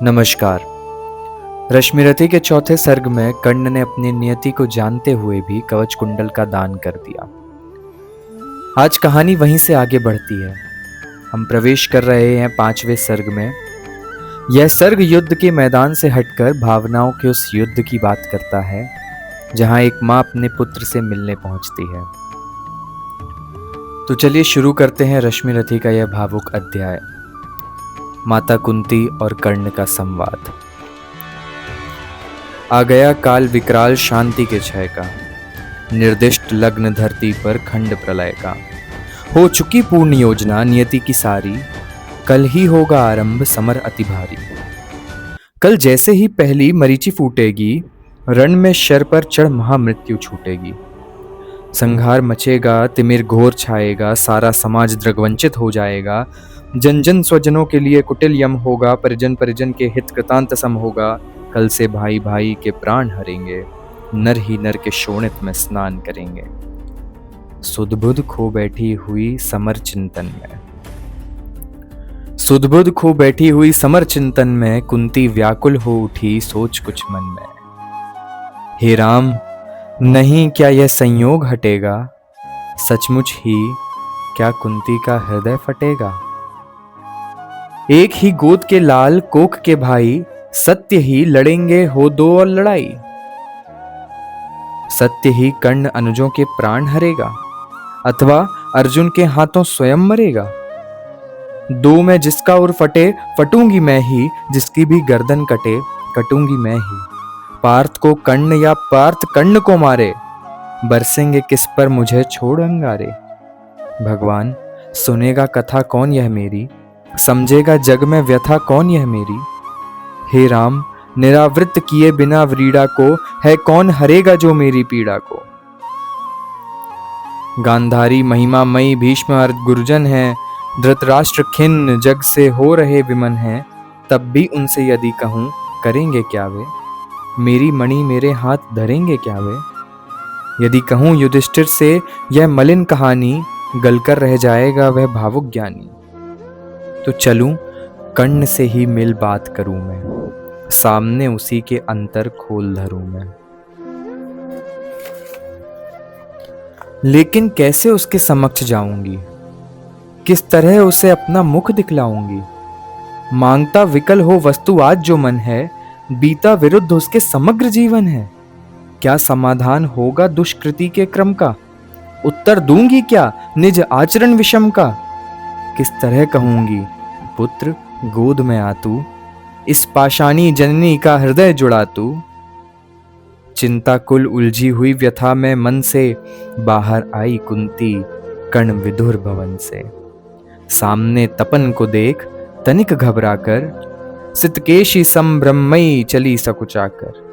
नमस्कार। रश्मिरथी के चौथे सर्ग में कर्ण ने अपनी नियति को जानते हुए भी कवच कुंडल का दान कर दिया। आज कहानी वहीं से आगे बढ़ती है। हम प्रवेश कर रहे हैं 5वें सर्ग में। यह सर्ग युद्ध के मैदान से हटकर भावनाओं के उस युद्ध की बात करता है जहां एक मां अपने पुत्र से मिलने पहुंचती है। तो चलिए शुरू करते हैं रश्मिरथी का यह भावुक अध्याय, माता कुंती और कर्ण का संवाद। आ गया काल विकराल शांति के क्षय का, निर्दिष्ट लग्न धरती पर खंड प्रलय का। हो चुकी पूर्ण योजना नियति की सारी, कल ही होगा आरंभ समर अति भारी। कल जैसे ही पहली मरीचि फूटेगी, रण में शर पर चढ़ महामृत्यु छूटेगी। संहार मचेगा, तिमिर घोर छाएगा, सारा समाज द्रगवंचित हो जाएगा। जन जन स्वजनों के लिए कुटिल यम होगा, परिजन परिजन के हित कृतांत सम होगा। कल से भाई भाई के प्राण हरेंगे, नर ही नर के शोणित में स्नान करेंगे। सुधबुध खो बैठी हुई समर चिंतन में, सुधबुध खो बैठी हुई समर चिंतन में, कुंती व्याकुल हो उठी सोच कुछ मन में। हे राम, नहीं क्या यह संयोग हटेगा, सचमुच ही क्या कुंती का हृदय फटेगा। एक ही गोद के लाल कोख के भाई, सत्य ही लड़ेंगे हो दो और लड़ाई। सत्य ही कर्ण अनुजों के प्राण हरेगा, अथवा अर्जुन के हाथों स्वयं मरेगा। दो में जिसका उर फटे फटूंगी मैं ही, जिसकी भी गर्दन कटे कटूंगी मैं ही। पार्थ को कर्ण या पार्थ कर्ण को मारे, बरसेंगे किस पर मुझे छोड़ अंगारे। भगवान, सुनेगा कथा कौन यह मेरी, समझेगा जग में व्यथा कौन यह मेरी। हे राम, निरावृत किए बिना व्रीड़ा को, है कौन हरेगा जो मेरी पीड़ा को। गांधारी महिमामयी भीष्म गुरुजन है, धृतराष्ट्र खिन्न जग से हो रहे विमन हैं। तब भी उनसे यदि कहूं करेंगे क्या वे, मेरी मणि मेरे हाथ धरेंगे क्या वे। यदि कहूं युधिष्ठिर से यह मलिन कहानी, गलकर रह जाएगा वह भावुक ज्ञानी। तो चलूं कर्ण से ही मिल बात करूं मैं, सामने उसी के अंतर खोल धरूं मैं। लेकिन कैसे उसके समक्ष जाऊंगी, किस तरह उसे अपना मुख दिखलाऊंगी। मांगता विकल हो वस्तु आज जो मन है, बीता विरुद्ध उसके समग्र जीवन है। क्या समाधान होगा दुष्कृति के क्रम का, उत्तर दूंगी क्या निज आचरण विषम का। किस तरह कहूंगी पुत्र गोद में आ तू, इस पाषाणी जननी का हृदय जुड़ा तू। चिंता कुल उलझी हुई व्यथा में मन से, बाहर आई कुंती कर्ण विधुर भवन से। सामने तपन को देख तनिक घबरा कर, सितकेशी संभ्रमयी चली सकुचाकर।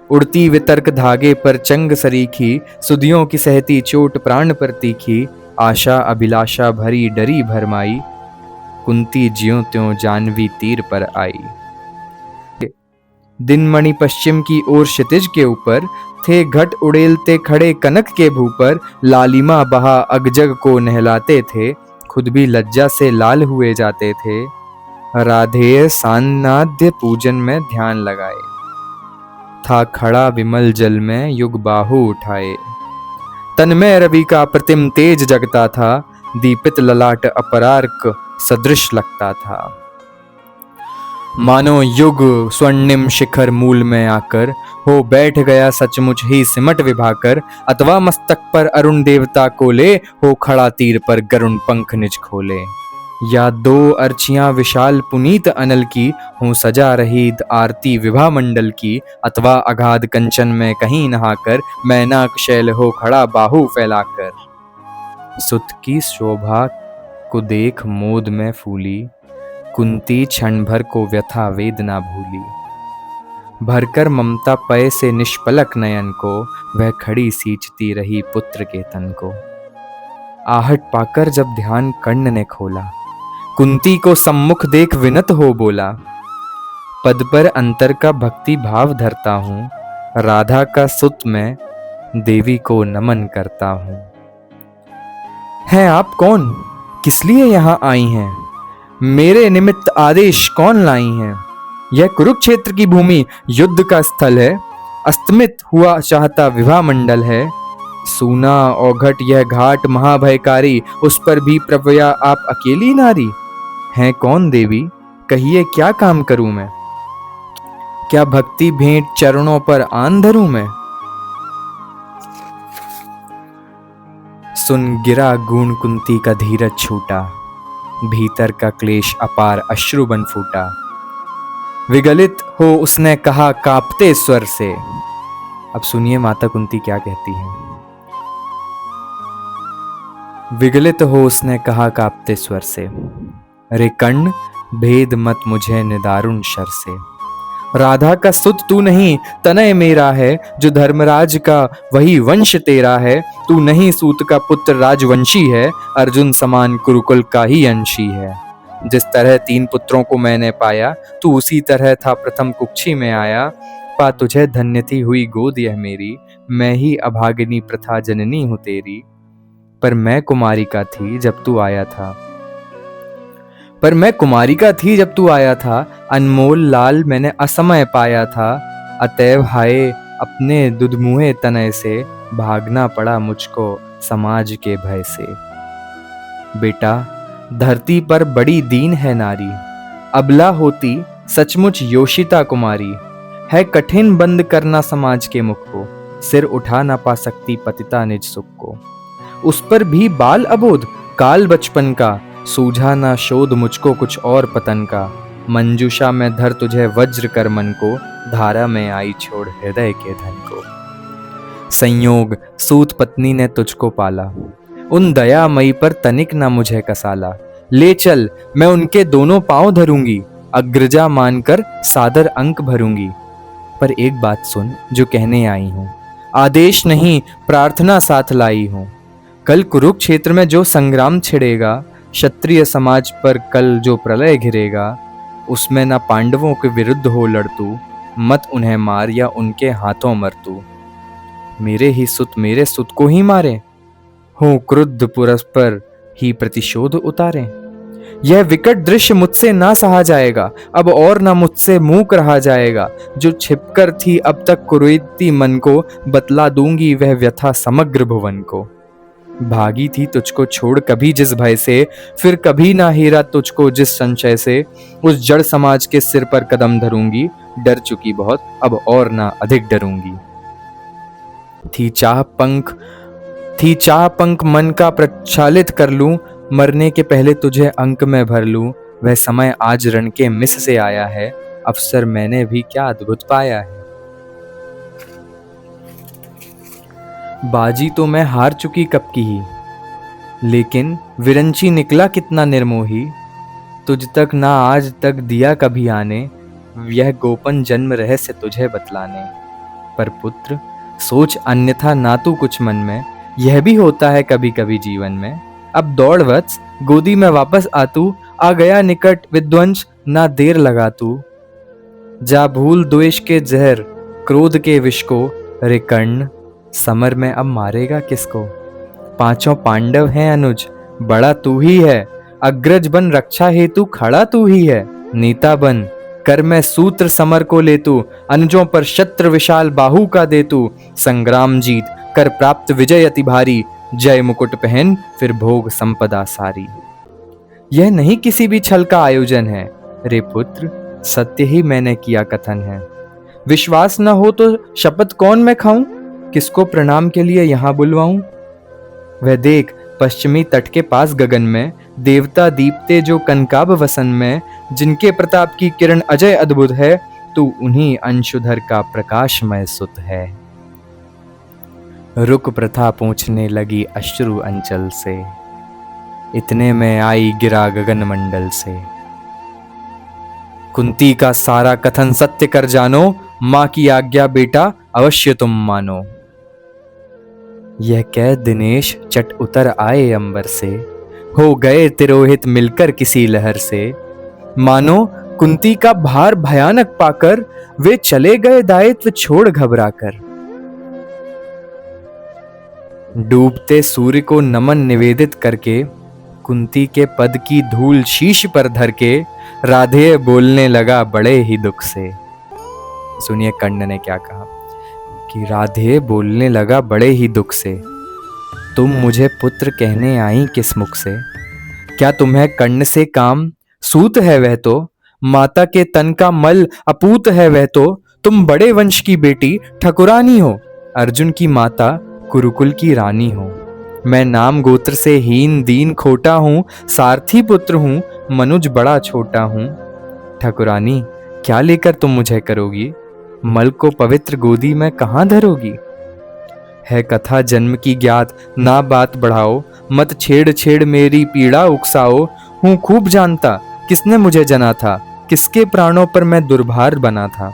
उड़ती वितर्क धागे पर चंग सरीखी, सुधियों की सहती चोट प्राण पर तीखी। आशा अभिलाषा भरी डरी भरमाई, कुंती ज्यों त्यों जानवी तीर पर आई। दिनमणि पश्चिम की ओर क्षितिज के ऊपर, थे घट उड़ेलते खड़े कनक के भूपर। लालिमा बहा अगजग को नहलाते थे, खुद भी लज्जा से लाल हुए जाते थे। राधेय सान्नाध्य पूजन में ध्यान लगाए, था खड़ा विमल जल में युग बाहु उठाए। तन्मय रवि का प्रतिम तेज जगता था, दीपित ललाट अपरार्क सदृश लगता था। मानो युग स्वर्णिम शिखर मूल में आकर, हो बैठ गया सचमुच ही सिमट विभाकर। अथवा मस्तक पर अरुण देवता को ले, हो खड़ा तीर पर गरुण पंख निज खोले। या दो अर्चियां विशाल पुनीत अनल की, हूँ सजा रही आरती विभा मंडल की। अथवा अगाध कंचन में कहीं नहाकर, मैनाक शैल हो खड़ा बाहु फैलाकर। सुत की शोभा को देख मोद में फूली, कुंती क्षण भर को व्यथा वेदना भूली। भरकर ममता पय से निष्पलक नयन को, वह खड़ी सींचती रही पुत्र के तन को। आहट पाकर जब ध्यान कर्ण ने खोला, कुंती को सम्मुख देख विनत हो बोला। पद पर अंतर का भक्ति भाव धरता हूँ, राधा का सुत मैं देवी को नमन करता हूँ। हैं आप कौन, किस लिए यहाँ आई हैं, मेरे निमित्त आदेश कौन लाई हैं। यह कुरुक्षेत्र की भूमि युद्ध का स्थल है, अस्तमित हुआ चाहता विवाह मंडल है। सूना औघट यह घाट महाभयकारी, उस पर भी प्रभया आप अकेली नारी। हैं कौन देवी, कहिए क्या काम करूं मैं, क्या भक्ति भेंट चरणों पर आन धरूं मैं। सुन गिरा गूण कुंती का धीरज छूटा, भीतर का क्लेश अपार अश्रु बन फूटा। विगलित हो उसने कहा कांपते स्वर से। अब सुनिए माता कुंती क्या कहती हैं। विगलित हो उसने कहा कांपते स्वर से, रे कर्ण भेद मत मुझे निदारुण शर से। राधा का सुत तू नहीं, तनय मेरा है, जो धर्मराज का वही वंश तेरा है। तू नहीं सूत का पुत्र राजवंशी है, अर्जुन समान कुरुकुल का ही अंशी है। जिस तरह 3 पुत्रों को मैंने पाया, तू उसी तरह था प्रथम कुक्षी में आया। पा तुझे धन्य थी हुई गोद यह मेरी, मैं ही अभागिनी प्रथा जननी हूँ तेरी। पर मैं कुमारिका थी जब तू आया था, पर मैं कुमारिका थी जब तू आया था। अनमोल लाल मैंने असमय पाया था, अतएव हाय अपने दुधमुहे तनय से। भागना पड़ा मुझको समाज के भय से। बेटा धरती पर बड़ी दीन है नारी, अबला होती सचमुच योषिता कुमारी। है कठिन बंद करना समाज के मुख को, सिर उठा ना पा सकती पतिता निज सुख को। उस पर भी बाल अबोध काल बचपन का, सूझा ना शोध मुझको कुछ और पतन का। मंजूषा में धर तुझे वज्र कर मन को, धारा में आई छोड़ हृदय के धन को। संयोग सूत पत्नी ने तुझको पाला, उन दयामयी पर तनिक ना मुझे कसाला। ले चल मैं उनके दोनों पांव धरूंगी, अग्रजा मानकर सादर अंक भरूंगी। पर एक बात सुन जो कहने आई हूं, आदेश नहीं प्रार्थना साथ लाई हूं। कल कुरुक्षेत्र में जो संग्राम छिड़ेगा, क्षत्रिय समाज पर कल जो प्रलय घिरेगा, उसमें ना पांडवों के विरुद्ध हो लड़तू, मत उन्हें मार या उनके हाथों मर तू। मेरे ही सुत मेरे सुत को ही मारे, हो क्रुद्ध परस्पर ही प्रतिशोध उतारे। यह विकट दृश्य मुझसे ना सहा जाएगा, अब और ना मुझसे मूक रहा जाएगा। जो छिपकर थी अब तक कुरीति मन को, बतला दूंगी वह व्यथा समग्र भुवन को। भागी थी तुझको छोड़ कभी जिस भय से, फिर कभी ना हेरा तुझको जिस संशय से। उस जड़ समाज के सिर पर कदम धरूंगी, डर चुकी बहुत अब और ना अधिक डरूंगी। थी चाह पंख मन का प्रक्षालित कर लूं, मरने के पहले तुझे अंक में भर लूं। वह समय आज रण के मिस से आया है, अवसर मैंने भी क्या अद्भुत पाया है। बाजी तो मैं हार चुकी कब की ही, लेकिन विरंची निकला कितना निर्मोही। तुझ तक ना आज तक दिया कभी आने, यह गोपन जन्म रहस्य तुझे बतलाने। पर पुत्र सोच अन्यथा ना तू कुछ मन में, यह भी होता है कभी कभी जीवन में। अब दौड़ वत्स गोदी में वापस आ तू, आ गया निकट विध्वंस ना देर लगा तू। जा भूल द्वेष के जहर क्रोध के विष को, रे कर्ण समर में अब मारेगा किसको। 5 पांडव हैं अनुज बड़ा तू ही है, अग्रज बन रक्षा हेतु खड़ा तू ही है। नेता बन कर मैं सूत्र समर को ले तू, अनुजों पर शत्र विशाल बाहु का दे तू। संग्राम जीत कर प्राप्त विजय अति भारी, जय मुकुट पहन फिर भोग संपदा सारी। यह नहीं किसी भी छल का आयोजन है, रे पुत्र सत्य ही मैंने किया कथन है। विश्वास न हो तो शपथ कौन मैं खाऊं, किसको प्रणाम के लिए यहां बुलवाऊं। वह देख पश्चिमी तट के पास गगन में, देवता दीप्ते जो कनकाब वसन में। जिनके प्रताप की किरण अजय अद्भुत है, तू उन्हीं अंशुधर का प्रकाशमय सुत है। रुक प्रथा पूछने लगी अश्रु अंचल से, इतने में आई गिरा गगन मंडल से। कुंती का सारा कथन सत्य कर जानो, मां की आज्ञा बेटा अवश्य तुम मानो। यह कह दिनेश चट उतर आए अंबर से, हो गए तिरोहित मिलकर किसी लहर से। मानो कुंती का भार भयानक पाकर, वे चले गए दायित्व छोड़ घबराकर। डूबते सूर्य को नमन निवेदित करके, कुंती के पद की धूल शीश पर धर के राधेय बोलने लगा बड़े ही दुख से। सुनिए कर्ण ने क्या कहा कि राधेय बोलने लगा बड़े ही दुख से, तुम मुझे पुत्र कहने आई किस मुख से? क्या तुम्हें कर्ण से काम? सूत है वह तो, माता के तन का मल अपूत है वह तो। तुम बड़े वंश की बेटी ठकुरानी हो, अर्जुन की माता कुरुकुल की रानी हो। मैं नाम गोत्र से हीन दीन खोटा हूँ, सारथी पुत्र हूँ, मनुज बड़ा छोटा हूँ। ठकुरानी क्या लेकर तुम मुझे करोगी? मल को पवित्र गोदी में कहाँ धरोगी? है कथा जन्म की ज्ञात, ना बात बढ़ाओ, मत छेड़ छेड़ मेरी पीड़ा उकसाओ। हूँ खूब जानता किसने मुझे जना था, किसके प्राणों पर मैं दुर्भार बना था।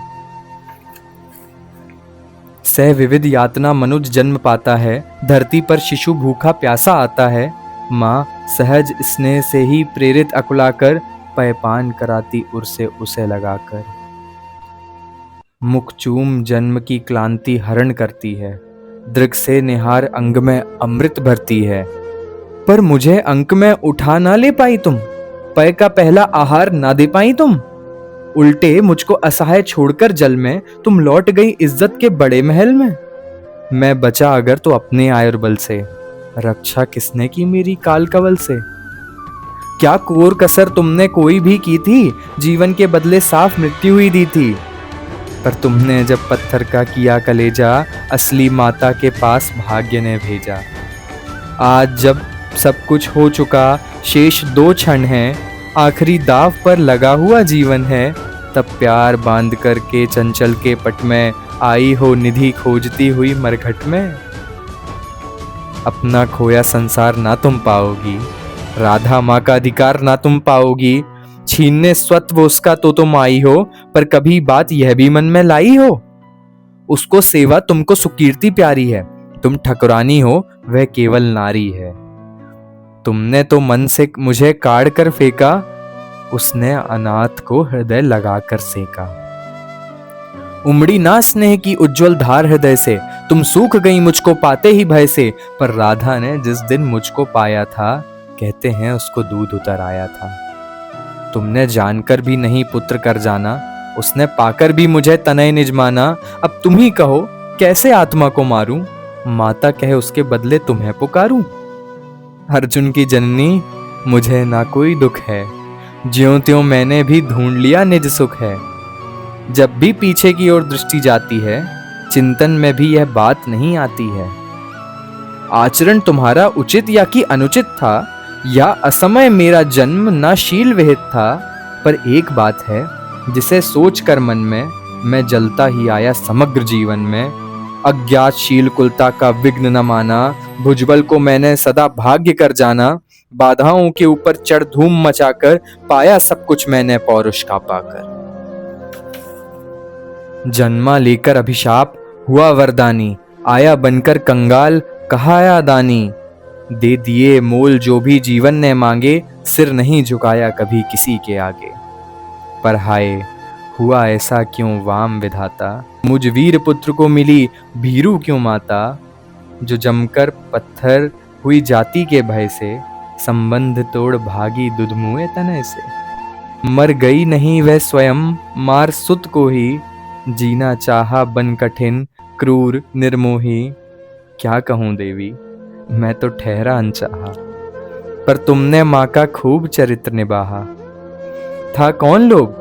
सह विविध यातना मनुज जन्म पाता है, धरती पर शिशु भूखा प्यासा आता है। माँ सहज स्नेह से ही प्रेरित अकुलाकर, पयपान कराती उर्से उसे लगाकर। मुख चूम जन्म की क्लांति हरण करती है, दृग से निहार अंग में अमृत भरती है। पर मुझे अंक में उठा ना ले पाई तुम, पय का पहला आहार ना दे पाई तुम। उल्टे मुझको असहाय छोड़कर जल में तुम लौट गई इज्जत के बड़े महल में। मैं बचा अगर तो अपने आयुर्बल से, रक्षा किसने की मेरी काल कवल से? क्या कोर कसर तुमने कोई भी की थी, जीवन के बदले साफ मृत्यु ही दी थी। पर तुमने जब पत्थर का किया कलेजा, असली माता के पास भाग्य ने भेजा। आज जब सब कुछ हो चुका, शेष 2 क्षण हैं, आखिरी दाव पर लगा हुआ जीवन है। तब प्यार बांध करके चंचल के पट में आई हो निधि खोजती हुई मरघट में। अपना खोया संसार ना तुम पाओगी, राधा माँ का अधिकार ना तुम पाओगी। छीनने स्वत्व उसका तो तुम आई हो, पर कभी बात यह भी मन में लाई हो। उसको सेवा तुमको सुकीर्ति प्यारी है, तुम ठकुरानी हो वह केवल नारी है। तुमने तो मन से मुझे काढ़ कर फेंका, उसने अनाथ को हृदय लगाकर सेका। उमड़ी ना स्नेह की उज्जवल धार हृदय से, तुम सूख गई मुझको पाते ही भय से। पर राधा ने जिस दिन मुझको पाया था, कहते हैं उसको दूध उतर आया था। तुमने जानकर भी नहीं पुत्र कर जाना, उसने पाकर भी मुझे तनय निज माना। अब तुम ही कहो कैसे आत्मा को मारूं, माता कहे उसके बदले तुम्हें पुकारूं। अर्जुन की जननी मुझे ना कोई दुख है, ज्यों त्यों मैंने भी ढूंढ लिया निज सुख है। जब भी पीछे की ओर दृष्टि जाती है, चिंतन में भी यह बात नहीं आती है। आचरण तुम्हारा उचित या कि अनुचित था, या असमय मेरा जन्म ना शील विहित था। पर एक बात है जिसे सोच कर मन में मैं जलता ही आया समग्र जीवन में। अज्ञात शील कुलता का विघ्न न माना, भुजबल को मैंने सदा भाग्य कर जाना। बाधाओं के ऊपर चढ़ धूम मचाकर, पाया सब कुछ मैंने पौरुष का पाकर। जन्मा लेकर अभिशाप हुआ वरदानी, आया बनकर कंगाल कहाया दानी। दे दिए मोल जो भी जीवन ने मांगे, सिर नहीं झुकाया कभी किसी के आगे। पर हाय हुआ ऐसा क्यों वाम विधाता, मुझ वीर पुत्र को मिली भीरू क्यों माता। जो जमकर पत्थर हुई जाति के भय से, संबंध तोड़ भागी दुधमुए तनय से। मर गई नहीं वह स्वयं मार सुत को ही, जीना चाहा बन कठिन क्रूर निर्मोही। क्या कहूँ देवी मैं तो ठहरा अनचाहा, पर तुमने माँ का खूब चरित्र निभाहा। था कौन लोग,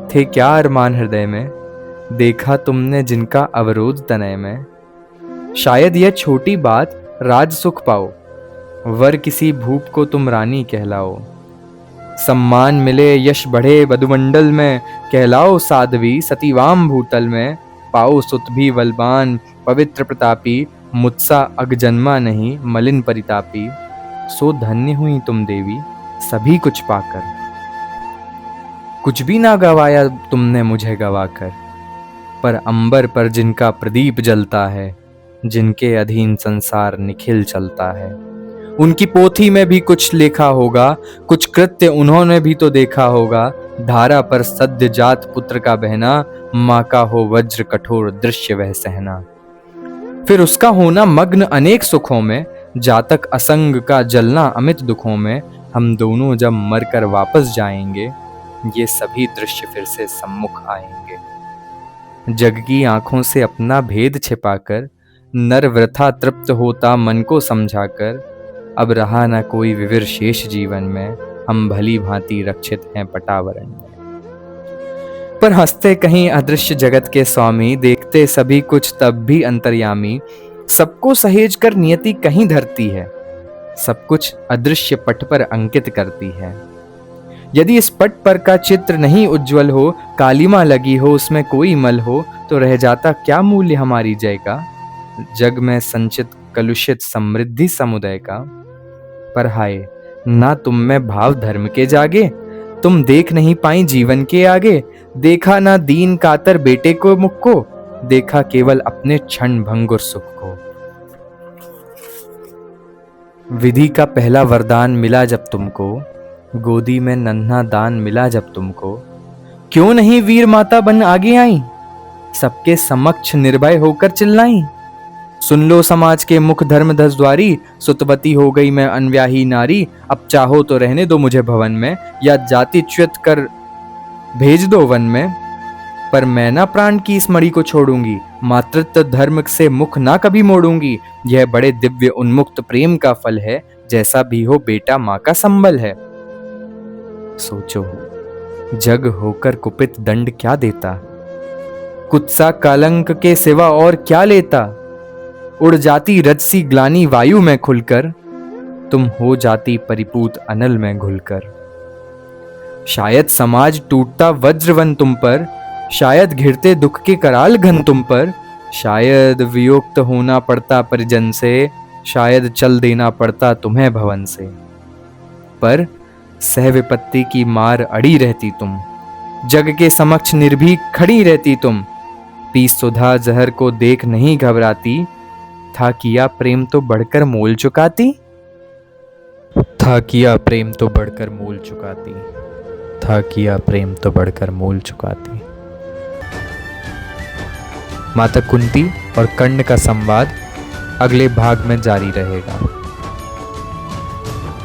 थे क्या अरमान हृदय में, देखा तुमने जिनका अवरोध तनय में। शायद यह छोटी बात राज सुख पाओ, वर किसी भूप को तुम रानी कहलाओ। सम्मान मिले यश बढ़े वधुमंडल में, कहलाओ साध्वी सतीवाम भूतल में। पाओ सुत भी बलवान पवित्र प्रतापी, मुझसा अग जन्मा नहीं मलिन परितापी। सो धन्य हुई तुम देवी सभी कुछ पाकर, कुछ भी ना गवाया तुमने मुझे गवाकर। पर अंबर पर जिनका प्रदीप जलता है, जिनके अधीन संसार निखिल चलता है। उनकी पोथी में भी कुछ लिखा होगा, कुछ कृत्य उन्होंने भी तो देखा होगा। धारा पर सद्य जात पुत्र का बहना, माँ का हो वज्र कठोर दृश्य वह सहना। फिर उसका होना मग्न अनेक सुखों में, जातक असंग का जलना अमित दुखों में। हम दोनों जब मरकर वापस जाएंगे, ये सभी दृश्य फिर से सम्मुख आएंगे। जग की आंखों से अपना भेद छिपाकर नर वृथा तृप्त होता मन को समझाकर, अब रहा न कोई विविर शेष जीवन में, हम भली भांति रक्षित हैं पटावरण में। पर हंसते कहीं अदृश्य जगत के स्वामी, देखते सभी कुछ तब भी अंतर्यामी, सबको सहेज कर नियति कहीं धरती है, सब कुछ अदृश्य पट पर अंकित करती है। यदि इस पट पर का चित्र नहीं उज्जवल हो, कालिमा लगी हो, उसमें कोई मल हो, तो रह जाता क्या मूल्य हमारी जय का, जग में संचित कलुषित समृद्धि समुदय का। पर हाय, ना तुम में भाव धर्म के जागे, तुम देख नहीं पाई जीवन के आगे। देखा ना दीन कातर बेटे को मुख को, देखा केवल अपने क्षण भंगुर सुख को। विधि का पहला वरदान मिला जब तुमको, गोदी में नन्हा दान मिला जब तुमको, क्यों नहीं वीर माता बन आगे आई, सबके समक्ष निर्भय होकर चिल्लाई। सुन लो समाज के मुख धर्म धस द्वारी, सुतवती हो गई मैं अनव्याही नारी, अब चाहो तो रहने दो मुझे भवन में, या जाति च्युत कर भेज दो वन में। पर मैं ना प्राण की इस मणि को छोड़ूंगी, मातृत्व धर्म से मुख ना कभी मोड़ूंगी। यह बड़े दिव्य उन्मुक्त प्रेम का फल है, जैसा भी हो बेटा माँ का संबल है। सोचो, जग होकर कुपित दंड क्या देता, कुत्सा कलंक के सिवा और क्या लेता। उड़ जाती रजसी ग्लानी वायु में खुलकर, तुम हो जाती परिपूत अनल में घुलकर। शायद समाज टूटता वज्रवन तुम पर, शायद घिरते दुख के कराल घन तुम पर, शायद वियोक्त होना पड़ता परिजन से, शायद चल देना पड़ता तुम्हें भवन से। पर सह विपत्ति की मार अड़ी रहती तुम, जग के समक्ष निर्भीक खड़ी रहती तुम। पी सुधा जहर को देख नहीं घबराती, था किया प्रेम तो बढ़कर मोल चुकाती। था किया प्रेम तो बढ़कर मोल चुकाती, था किया प्रेम तो बढ़कर मोल चुकाती। माता कुंती और कर्ण का संवाद अगले भाग में जारी रहेगा।